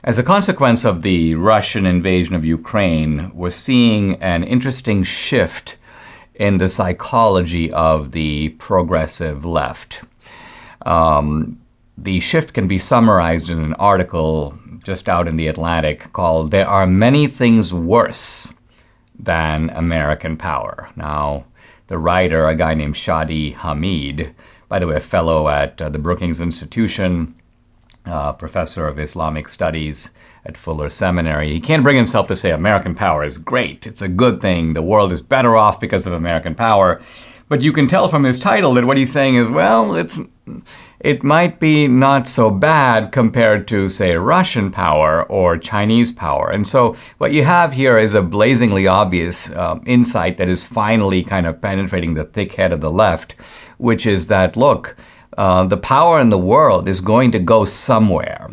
As a consequence of the Russian invasion of Ukraine, we're seeing an interesting shift in the psychology of the progressive left. The shift can be summarized in an article just out in The Atlantic called "There Are Many Things Worse Than American Power." Now, the writer, a guy named Hadi, by the way, a fellow at the Brookings Institution, professor of Islamic Studies at Fuller Seminary. He can't bring himself to say American power is great. It's a good thing. The world is better off because of American power. But you can tell from his title that what he's saying is, well, it might be not so bad compared to, say, Russian power or Chinese power. And so what you have here is a blazingly obvious insight that is finally kind of penetrating the thick head of the left, which is that, look, the power in the world is going to go somewhere.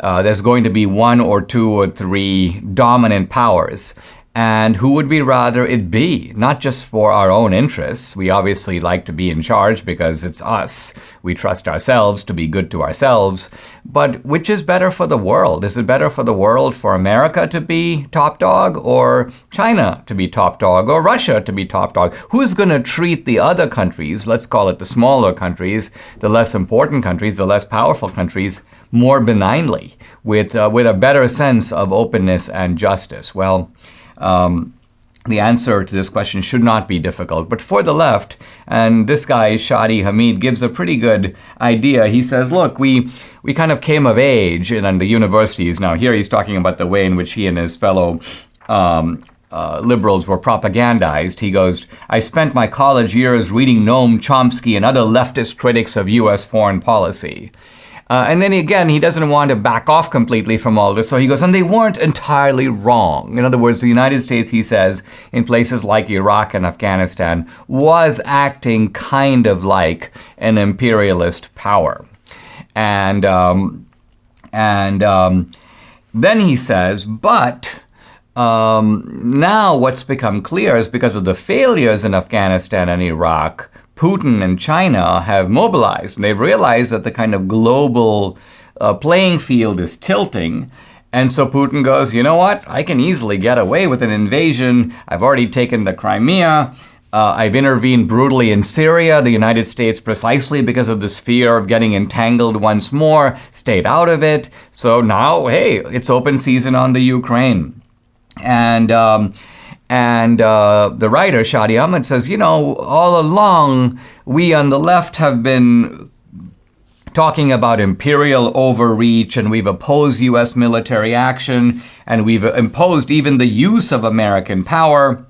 There's going to be one or two or three dominant powers. And who would we rather it be? Not just for our own interests. We obviously like to be in charge because it's us. We trust ourselves to be good to ourselves. But which is better for the world? Is it better for the world for America to be top dog, or China to be top dog, or Russia to be top dog? Who's going to treat the other countries, let's call it the smaller countries, the less important countries, the less powerful countries, more benignly, with a better sense of openness and justice? Well, the answer to this question should not be difficult. But for the left, and this guy, Shadi Hameed, gives a pretty good idea. He says, look, we kind of came of age in the universities. Now, here he's talking about the way in which he and his fellow liberals were propagandized. He goes, I spent my college years reading Noam Chomsky and other leftist critics of U.S. foreign policy. And then again, he doesn't want to back off completely from all this. So he goes, and they weren't entirely wrong. In other words, the United States, he says, in places like Iraq and Afghanistan, was acting kind of like an imperialist power. And then he says, but now what's become clear is because of the failures in Afghanistan and Iraq, Putin and China have mobilized, and they've realized that the kind of global playing field is tilting. And so Putin goes, you know what? I can easily get away with an invasion. I've already taken the Crimea. I've intervened brutally in Syria. The United States, precisely because of this fear of getting entangled once more, stayed out of it. So now, hey, it's open season on the Ukraine. And the writer, Shadi Ahmed, says, you know, all along, we on the left have been talking about imperial overreach, and we've opposed U.S. military action, and we've imposed even the use of American power.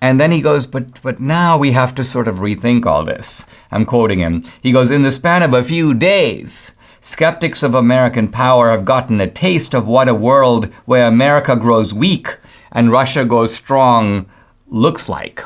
And then he goes, but now we have to sort of rethink all this. I'm quoting him. He goes, in the span of a few days, skeptics of American power have gotten a taste of what a world where America grows weak and Russia goes strong looks like.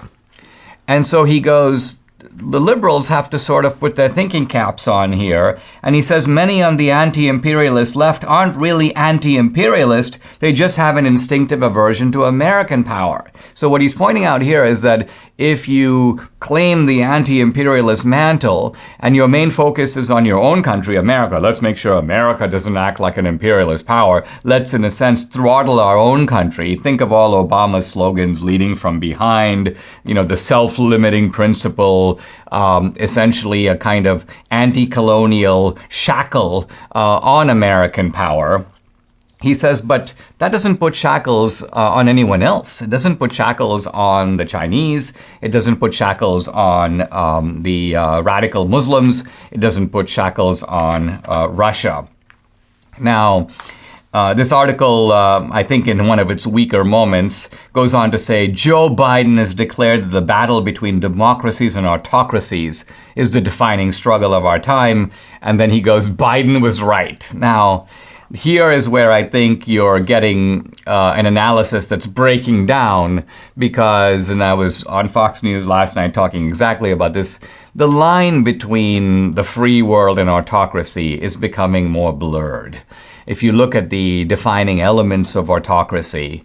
And so he goes, the liberals have to sort of put their thinking caps on here. And he says many on the anti-imperialist left aren't really anti-imperialist. They just have an instinctive aversion to American power. So what he's pointing out here is that if you claim the anti-imperialist mantle and your main focus is on your own country, America, let's make sure America doesn't act like an imperialist power. Let's, in a sense, throttle our own country. Think of all Obama's slogans leading from behind, you know, the self-limiting principle, essentially a kind of anti-colonial shackle on American power. He says, but that doesn't put shackles on anyone else. It doesn't put shackles on the Chinese. It doesn't put shackles on the radical Muslims. It doesn't put shackles on Russia. Now, this article, I think in one of its weaker moments, goes on to say, Joe Biden has declared that the battle between democracies and autocracies is the defining struggle of our time. And then he goes, Biden was right. Now, here is where I think you're getting an analysis that's breaking down because, and I was on Fox News last night talking exactly about this, the line between the free world and autocracy is becoming more blurred. If you look at the defining elements of autocracy,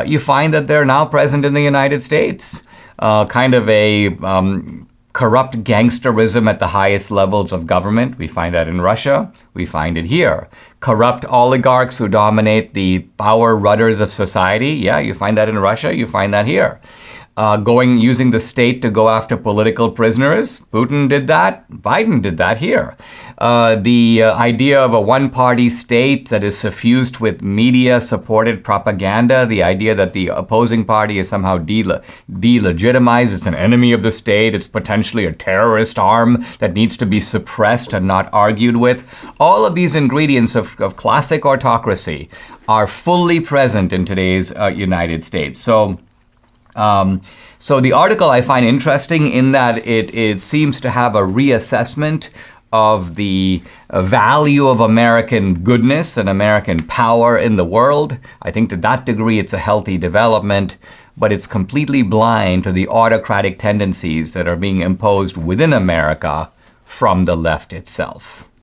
you find that they're now present in the United States. Kind of a Corrupt gangsterism at the highest levels of government. We find that in Russia. We find it here. Corrupt oligarchs who dominate the power rudders of society. Yeah, you find that in Russia. You find that here. Using the state to go after political prisoners. Putin did that. Biden did that here. The idea of a one-party state that is suffused with media-supported propaganda. The idea that the opposing party is somehow delegitimized. It's an enemy of the state. It's potentially a terrorist arm that needs to be suppressed and not argued with. All of these ingredients of classic autocracy are fully present in today's United States. So the article I find interesting in that it seems to have a reassessment of the value of American goodness and American power in the world. I think to that degree it's a healthy development, but it's completely blind to the autocratic tendencies that are being imposed within America from the left itself.